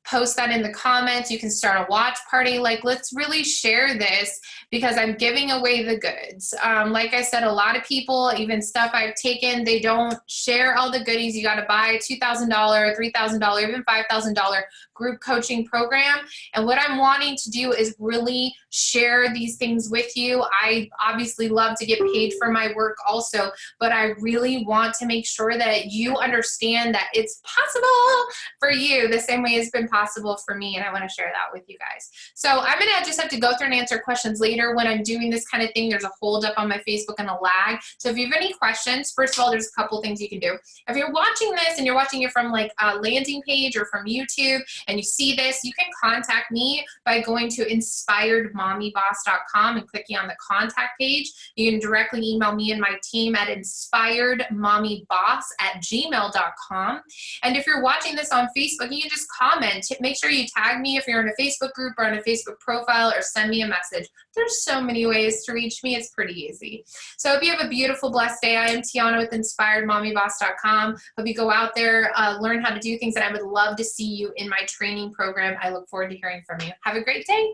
post that in the comments, you can start a watch party. Like, let's really share this, because I'm giving away the goods. Like I said, a lot of people, even stuff I've taken, they don't share all the goodies. You got to buy a $2,000, $3,000, even $5,000 group coaching program. And what I'm wanting to do is really share these things with you. I obviously love to get paid for my work also, but I really want to make sure that you understand that it's possible for you the same way it's been possible for me, and I want to share that with you guys. So I'm going to just have to go through and answer questions later. When I'm doing this kind of thing, there's a hold up on my Facebook and a lag. So if you have any questions, first of all, there's a couple things you can do. If you're watching this and you're watching it from like a landing page or from YouTube and you see this, you can contact me by going to inspiredmommyboss.com and clicking on the contact page. You can directly email me and my team at inspiredmommyboss@gmail.com. And if you're watching this on Facebook, you can just comment. Make sure you tag me if you're in a Facebook group or on a Facebook profile, or send me a message. There's so many ways to reach me. It's pretty easy. So hope you have a beautiful, blessed day. I am Tiana with inspiredmommyboss.com. Hope you go out there, learn how to do things, and I would love to see you in my training program. I look forward to hearing from you. Have a great day.